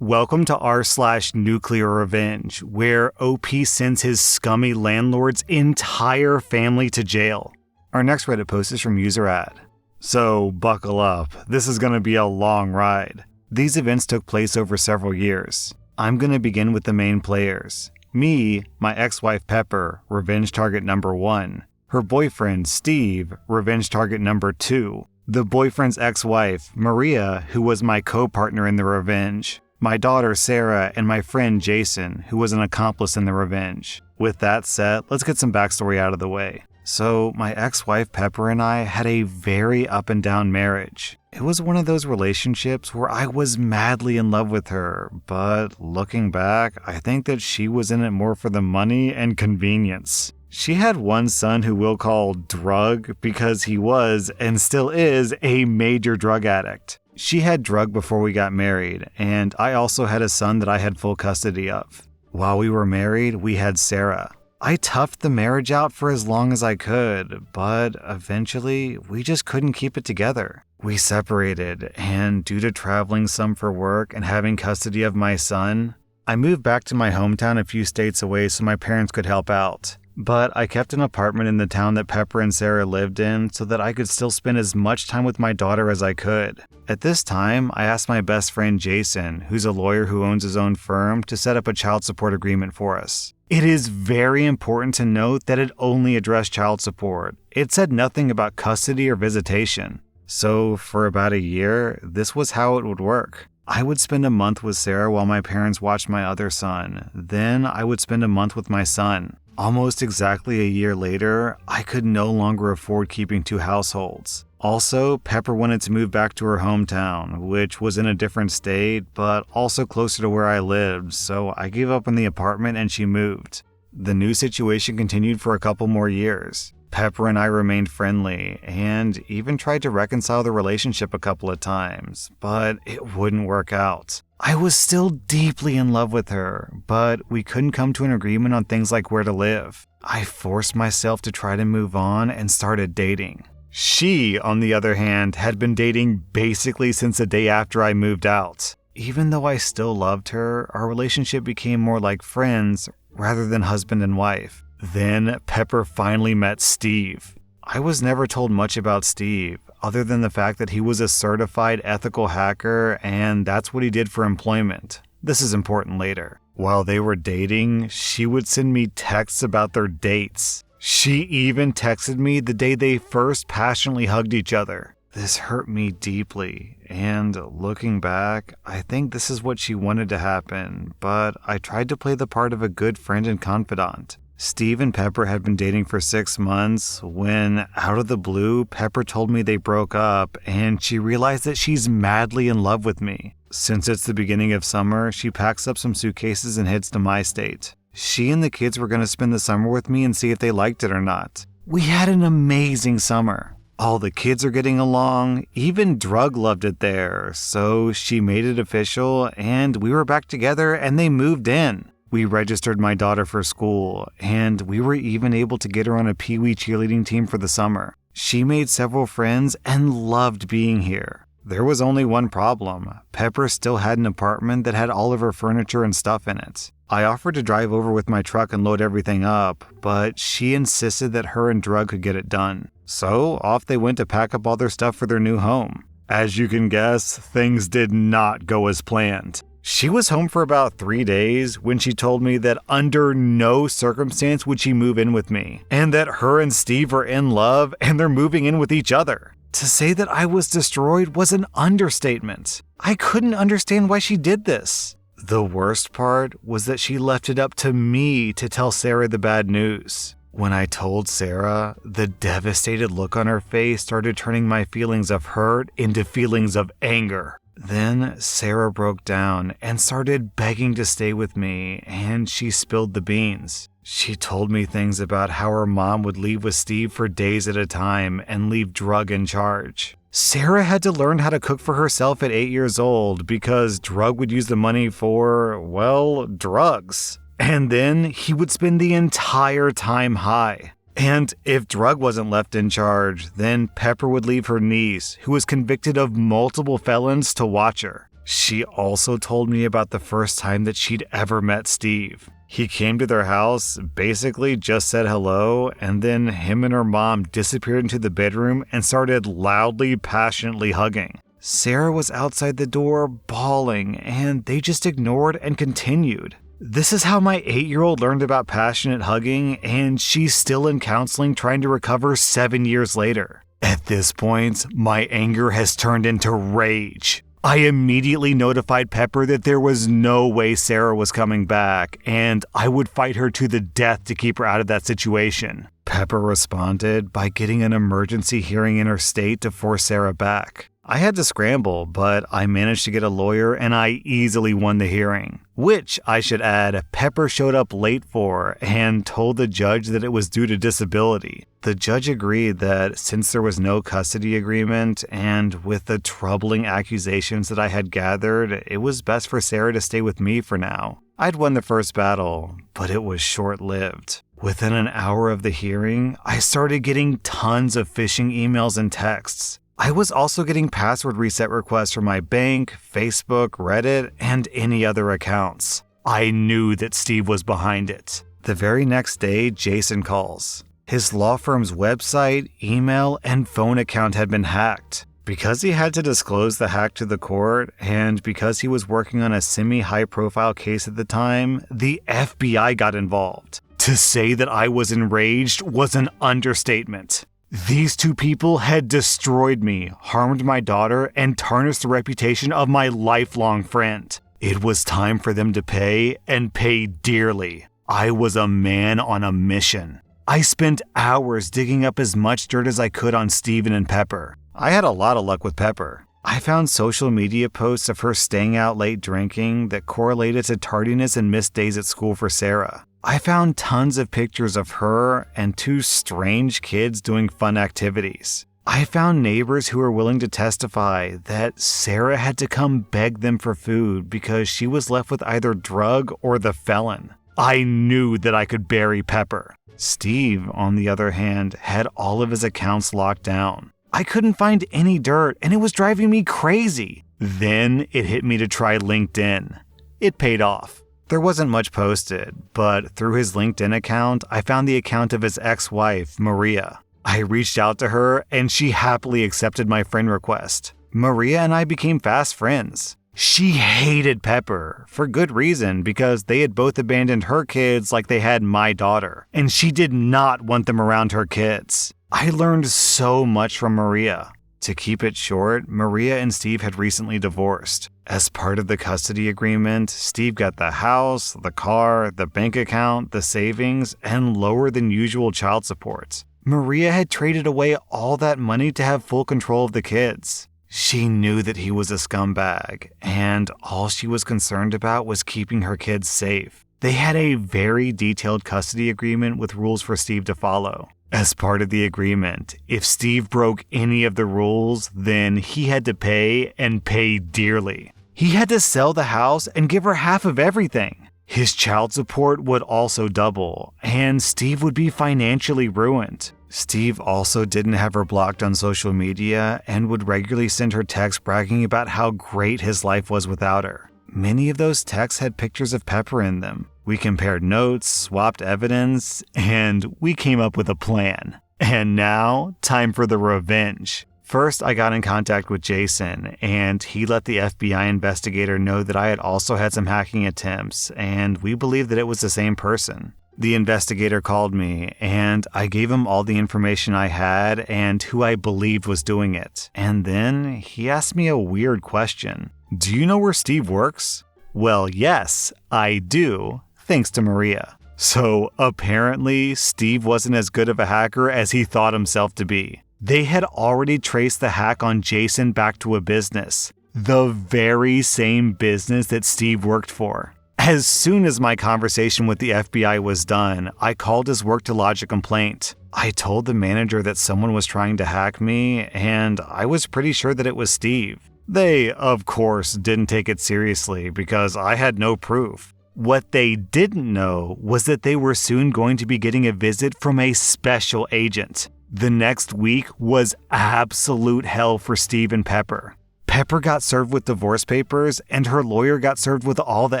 Welcome to rSlash Nuclearrevenge, where OP sends his scummy landlord's entire family to jail. Our next Reddit post is from user ad. So buckle up, this is going to be a long ride. These events took place over several years. I'm going to begin with the main players. Me, my ex-wife Pepper, revenge target number 1. Her boyfriend Steve, revenge target number 2. The boyfriend's ex-wife, Maria, who was my co-partner in the revenge. My daughter Sarah, and my friend Jason, who was an accomplice in the revenge. With that said, let's get some backstory out of the way. So, my ex-wife Pepper and I had a very up and down marriage. It was one of those relationships where I was madly in love with her, but looking back, I think that she was in it more for the money and convenience. She had one son who we'll call Drug because he was, and still is, a major drug addict. She had Drug before we got married, and I also had a son that I had full custody of. While we were married, we had Sarah. I toughed the marriage out for as long as I could, but eventually, we just couldn't keep it together. We separated, and due to traveling some for work and having custody of my son, I moved back to my hometown a few states away so my parents could help out. But I kept an apartment in the town that Pepper and Sarah lived in so that I could still spend as much time with my daughter as I could. At this time, I asked my best friend Jason, who's a lawyer who owns his own firm, to set up a child support agreement for us. It is very important to note that it only addressed child support. It said nothing about custody or visitation. So for about a year, this was how it would work. I would spend a month with Sarah while my parents watched my other son. Then I would spend a month with my son. Almost exactly a year later, I could no longer afford keeping 2 households. Also, Pepper wanted to move back to her hometown, which was in a different state, but also closer to where I lived, so I gave up on the apartment and she moved. The new situation continued for a couple more years. Pepper and I remained friendly, and even tried to reconcile the relationship a couple of times, but it wouldn't work out. I was still deeply in love with her, but we couldn't come to an agreement on things like where to live. I forced myself to try to move on and started dating. She, on the other hand, had been dating basically since the day after I moved out. Even though I still loved her, our relationship became more like friends rather than husband and wife. Then Pepper finally met Steve. I was never told much about Steve, other than the fact that he was a certified ethical hacker and that's what he did for employment. This is important later. While they were dating, she would send me texts about their dates. She even texted me the day they first passionately hugged each other. This hurt me deeply, and looking back, I think this is what she wanted to happen, but I tried to play the part of a good friend and confidant. Steve and Pepper had been dating for 6 months when, out of the blue, Pepper told me they broke up and she realized that she's madly in love with me. Since it's the beginning of summer, she packs up some suitcases and heads to my state. She and the kids were going to spend the summer with me and see if they liked it or not. We had an amazing summer. All the kids are getting along, even Drug loved it there, so she made it official and we were back together and they moved in. We registered my daughter for school, and we were even able to get her on a Pee-wee cheerleading team for the summer. She made several friends and loved being here. There was only one problem. Pepper still had an apartment that had all of her furniture and stuff in it. I offered to drive over with my truck and load everything up, but she insisted that her and Drug could get it done. So off they went to pack up all their stuff for their new home. As you can guess, things did not go as planned. She was home for about 3 days when she told me that under no circumstance would she move in with me, and that her and Steve are in love and they're moving in with each other. To say that I was destroyed was an understatement. I couldn't understand why she did this. The worst part was that she left it up to me to tell Sarah the bad news. When I told Sarah, the devastated look on her face started turning my feelings of hurt into feelings of anger. Then Sarah broke down and started begging to stay with me, and she spilled the beans. She told me things about how her mom would leave with Steve for days at a time and leave Drug in charge. Sarah had to learn how to cook for herself at 8 years old because Drug would use the money for, well, drugs. And then he would spend the entire time high. And if Drug wasn't left in charge, then Pepper would leave her niece, who was convicted of multiple felons, to watch her. She also told me about the first time that she'd ever met Steve. He came to their house, basically just said hello, and then him and her mom disappeared into the bedroom and started loudly, passionately hugging. Sarah was outside the door bawling, and they just ignored and continued. This is how my 8-year-old learned about passionate hugging, and she's still in counseling trying to recover 7 years later. At this point, my anger has turned into rage. I immediately notified Pepper that there was no way Sarah was coming back, and I would fight her to the death to keep her out of that situation. Pepper responded by getting an emergency hearing in her state to force Sarah back. I had to scramble, but I managed to get a lawyer and I easily won the hearing. Which, I should add, Pepper showed up late for and told the judge that it was due to disability. The judge agreed that since there was no custody agreement and with the troubling accusations that I had gathered, it was best for Sarah to stay with me for now. I'd won the first battle, but it was short-lived. Within an hour of the hearing, I started getting tons of phishing emails and texts. I was also getting password reset requests from my bank, Facebook, Reddit, and any other accounts. I knew that Steve was behind it. The very next day, Jason calls. His law firm's website, email, and phone account had been hacked. Because he had to disclose the hack to the court, and because he was working on a semi-high-profile case at the time, the FBI got involved. To say that I was enraged was an understatement. These two people had destroyed me, harmed my daughter, and tarnished the reputation of my lifelong friend. It was time for them to pay, and pay dearly. I was a man on a mission. I spent hours digging up as much dirt as I could on Steven and Pepper. I had a lot of luck with Pepper. I found social media posts of her staying out late drinking that correlated to tardiness and missed days at school for Sarah. I found tons of pictures of her and two strange kids doing fun activities. I found neighbors who were willing to testify that Sarah had to come beg them for food because she was left with either drug or the felon. I knew that I could bury Pepper. Steve, on the other hand, had all of his accounts locked down. I couldn't find any dirt, and it was driving me crazy. Then it hit me to try LinkedIn. It paid off. There wasn't much posted, but through his LinkedIn account, I found the account of his ex-wife, Maria. I reached out to her, and she happily accepted my friend request. Maria and I became fast friends. She hated Pepper, for good reason, because they had both abandoned her kids like they had my daughter, and she did not want them around her kids. I learned so much from Maria. To keep it short, Maria and Steve had recently divorced. As part of the custody agreement, Steve got the house, the car, the bank account, the savings, and lower than usual child support. Maria had traded away all that money to have full control of the kids. She knew that he was a scumbag, and all she was concerned about was keeping her kids safe. They had a very detailed custody agreement with rules for Steve to follow. As part of the agreement, if Steve broke any of the rules, then he had to pay and pay dearly. He had to sell the house and give her half of everything. His child support would also double, and Steve would be financially ruined. Steve also didn't have her blocked on social media and would regularly send her texts bragging about how great his life was without her. Many of those texts had pictures of Pepper in them. We compared notes, swapped evidence, and we came up with a plan. And now, time for the revenge. First, I got in contact with Jason, and he let the FBI investigator know that I had also had some hacking attempts, and we believed that it was the same person. The investigator called me, and I gave him all the information I had and who I believed was doing it. And then he asked me a weird question. Do you know where Steve works? Well, yes, I do, thanks to Maria. So apparently, Steve wasn't as good of a hacker as he thought himself to be. They had already traced the hack on Jason back to a business, the very same business that Steve worked for. As soon as my conversation with the FBI was done, I called his work to lodge a complaint. I told the manager that someone was trying to hack me, and I was pretty sure that it was Steve. They, of course, didn't take it seriously because I had no proof. What they didn't know was that they were soon going to be getting a visit from a special agent. The next week was absolute hell for Steve and Pepper. Pepper got served with divorce papers, and her lawyer got served with all the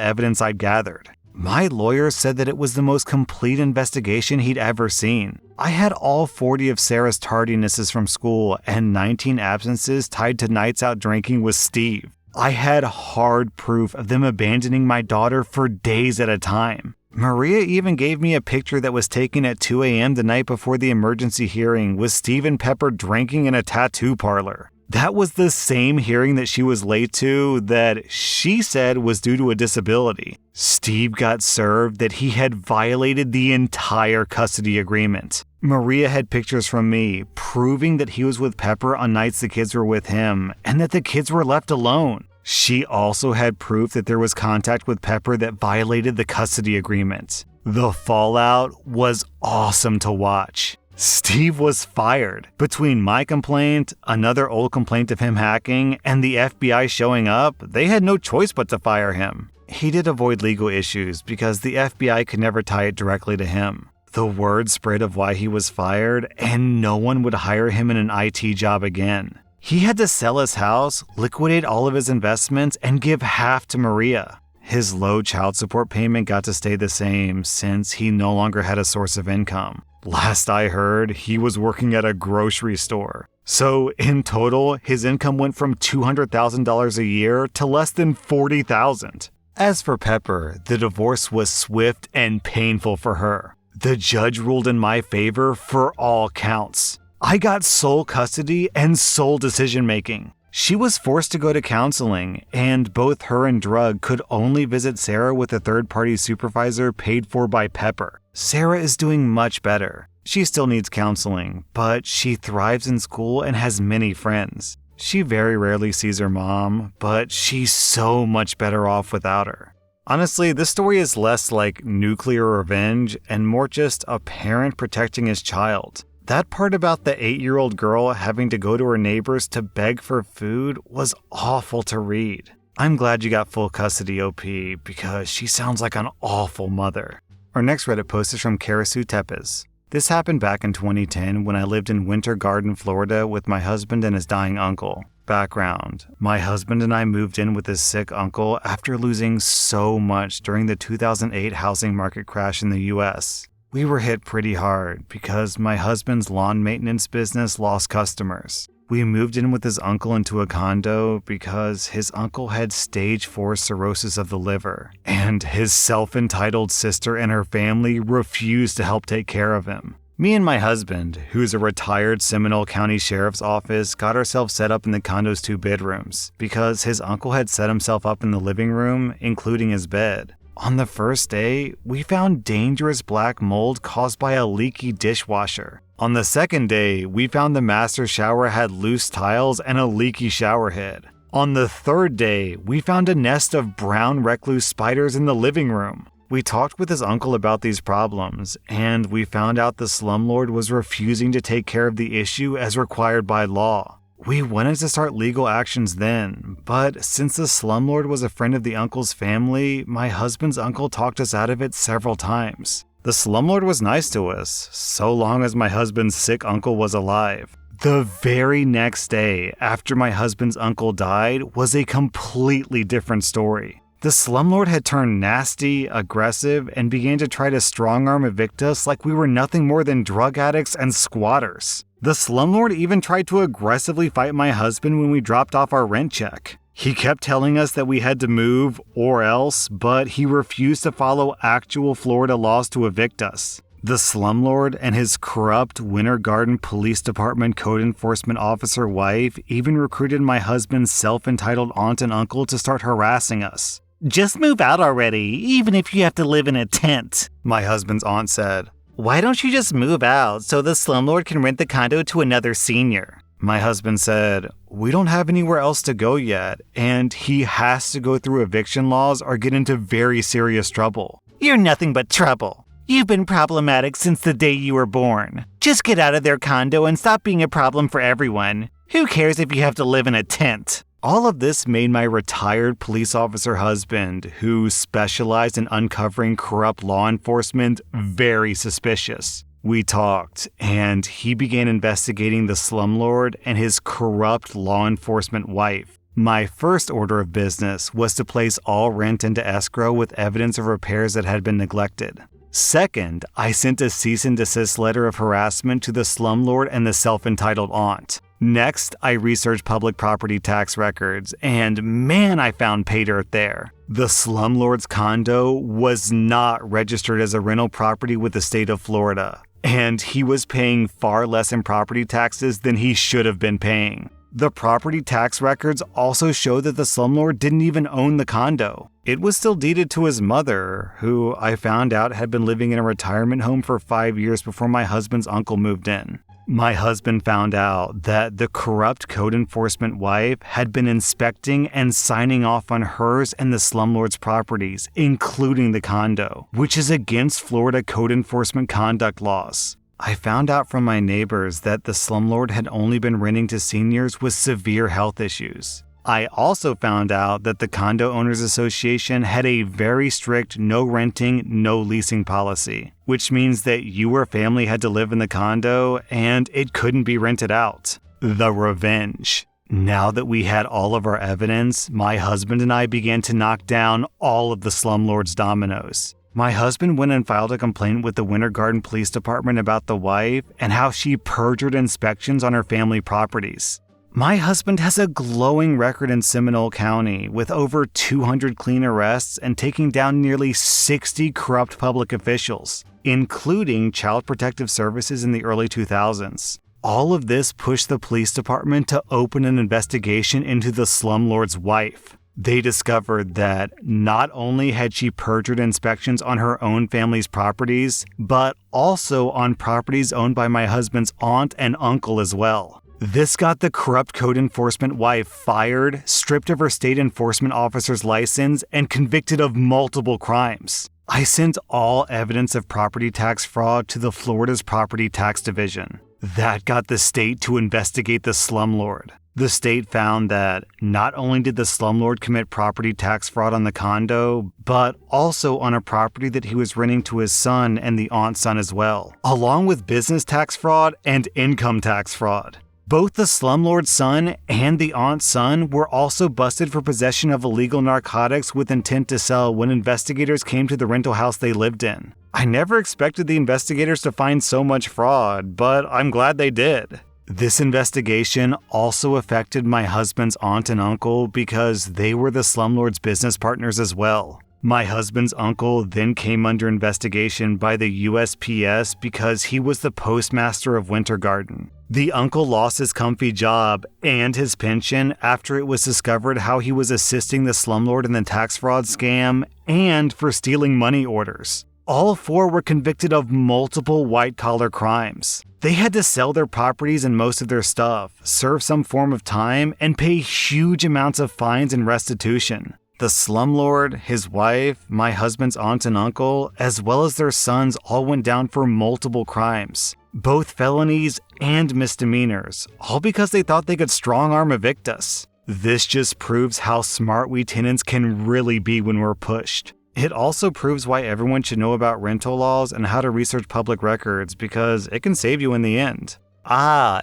evidence I'd gathered. My lawyer said that it was the most complete investigation he'd ever seen. I had all 40 of Sarah's tardinesses from school and 19 absences tied to nights out drinking with Steve. I had hard proof of them abandoning my daughter for days at a time. Maria even gave me a picture that was taken at 2 a.m. the night before the emergency hearing with Steve and Pepper drinking in a tattoo parlor. That was the same hearing that she was late to that she said was due to a disability. Steve got served that he had violated the entire custody agreement. Maria had pictures from me proving that he was with Pepper on nights the kids were with him and that the kids were left alone. She also had proof that there was contact with Pepper that violated the custody agreement. The fallout was awesome to watch. Steve was fired. Between my complaint, another old complaint of him hacking, and the FBI showing up, they had no choice but to fire him. He did avoid legal issues because the FBI could never tie it directly to him. The word spread of why he was fired, and no one would hire him in an IT job again. He had to sell his house, liquidate all of his investments, and give half to Maria. His low child support payment got to stay the same since he no longer had a source of income. Last I heard, he was working at a grocery store. So in total, his income went from $200,000 a year to less than $40,000. As for Pepper, the divorce was swift and painful for her. The judge ruled in my favor for all counts. I got sole custody and sole decision-making. She was forced to go to counseling, and both her and Drug could only visit Sarah with a third-party supervisor paid for by Pepper. Sarah is doing much better. She still needs counseling, but she thrives in school and has many friends. She very rarely sees her mom, but she's so much better off without her. Honestly, this story is less like nuclear revenge and more just a parent protecting his child. That part about the 8-year-old girl having to go to her neighbors to beg for food was awful to read. I'm glad you got full custody, OP, because she sounds like an awful mother. Our next Reddit post is from Karasu Tepes. This happened back in 2010 when I lived in Winter Garden, Florida with my husband and his dying uncle. Background: my husband and I moved in with his sick uncle after losing so much during the 2008 housing market crash in the US. We were hit pretty hard because my husband's lawn maintenance business lost customers. We moved in with his uncle into a condo because his uncle had stage 4 cirrhosis of the liver, and his self-entitled sister and her family refused to help take care of him. Me and my husband, who's a retired Seminole County Sheriff's Office, got ourselves set up in the condo's 2 bedrooms because his uncle had set himself up in the living room, including his bed. On the first day, we found dangerous black mold caused by a leaky dishwasher. On the second day, we found the master shower had loose tiles and a leaky shower head. On the third day, we found a nest of brown recluse spiders in the living room. We talked with his uncle about these problems, and we found out the slumlord was refusing to take care of the issue as required by law. We wanted to start legal actions then, but since the slumlord was a friend of the uncle's family, my husband's uncle talked us out of it several times. The slumlord was nice to us, so long as my husband's sick uncle was alive. The very next day after my husband's uncle died was a completely different story. The slumlord had turned nasty, aggressive, and began to try to strong-arm evict us like we were nothing more than drug addicts and squatters. The slumlord even tried to aggressively fight my husband when we dropped off our rent check. He kept telling us that we had to move or else, but he refused to follow actual Florida laws to evict us. The slumlord and his corrupt Winter Garden Police Department code enforcement officer wife even recruited my husband's self-entitled aunt and uncle to start harassing us. "Just move out already, even if you have to live in a tent," my husband's aunt said. "Why don't you just move out so the slumlord can rent the condo to another senior?" My husband said, "We don't have anywhere else to go yet, and he has to go through eviction laws or get into very serious trouble." "You're nothing but trouble. You've been problematic since the day you were born. Just get out of their condo and stop being a problem for everyone. Who cares if you have to live in a tent?" All of this made my retired police officer husband, who specialized in uncovering corrupt law enforcement, very suspicious. We talked, and he began investigating the slumlord and his corrupt law enforcement wife. My first order of business was to place all rent into escrow with evidence of repairs that had been neglected. Second, I sent a cease and desist letter of harassment to the slumlord and the self-entitled aunt. Next, I researched public property tax records, and man, I found pay dirt there. The slumlord's condo was not registered as a rental property with the state of Florida, and he was paying far less in property taxes than he should have been paying. The property tax records also show that the slumlord didn't even own the condo. It was still deeded to his mother, who I found out had been living in a retirement home for 5 years before my husband's uncle moved in. My husband found out that the corrupt code enforcement wife had been inspecting and signing off on hers and the slumlord's properties, including the condo, which is against Florida code enforcement conduct laws. I found out from my neighbors that the slumlord had only been renting to seniors with severe health issues. I also found out that the Condo Owners Association had a very strict no renting, no leasing policy, which means that you or family had to live in the condo and it couldn't be rented out. The revenge. Now that we had all of our evidence, my husband and I began to knock down all of the slumlord's dominoes. My husband went and filed a complaint with the Winter Garden Police Department about the wife and how she perjured inspections on her family properties. My husband has a glowing record in Seminole County with over 200 clean arrests and taking down nearly 60 corrupt public officials, including Child Protective Services in the early 2000s. All of this pushed the police department to open an investigation into the slumlord's wife. They discovered that not only had she perjured inspections on her own family's properties, but also on properties owned by my husband's aunt and uncle as well. This got the corrupt code enforcement wife fired, stripped of her state enforcement officer's license, and convicted of multiple crimes. I sent all evidence of property tax fraud to the Florida's Property Tax Division. That got the state to investigate the slumlord. The state found that not only did the slumlord commit property tax fraud on the condo, but also on a property that he was renting to his son and the aunt's son as well, along with business tax fraud and income tax fraud. Both the slumlord's son and the aunt's son were also busted for possession of illegal narcotics with intent to sell when investigators came to the rental house they lived in. I never expected the investigators to find so much fraud, but I'm glad they did. This investigation also affected my husband's aunt and uncle because they were the slumlord's business partners as well. My husband's uncle then came under investigation by the USPS because he was the postmaster of Winter Garden. The uncle lost his comfy job and his pension after it was discovered how he was assisting the slumlord in the tax fraud scam and for stealing money orders. All four were convicted of multiple white-collar crimes. They had to sell their properties and most of their stuff, serve some form of time, and pay huge amounts of fines and restitution. The slumlord, his wife, my husband's aunt and uncle, as well as their sons all went down for multiple crimes, both felonies and misdemeanors, all because they thought they could strong-arm evict us. This just proves how smart we tenants can really be when we're pushed. It also proves why everyone should know about rental laws and how to research public records because it can save you in the end.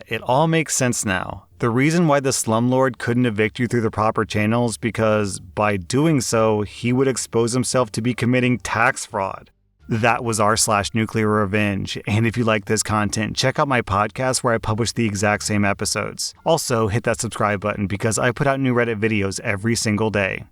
It all makes sense now. The reason why the slumlord couldn't evict you through the proper channels because by doing so, he would expose himself to be committing tax fraud. That was r/Nuclearrevenge, and if you like this content, check out my podcast where I publish the exact same episodes. Also, hit that subscribe button because I put out new Reddit videos every single day.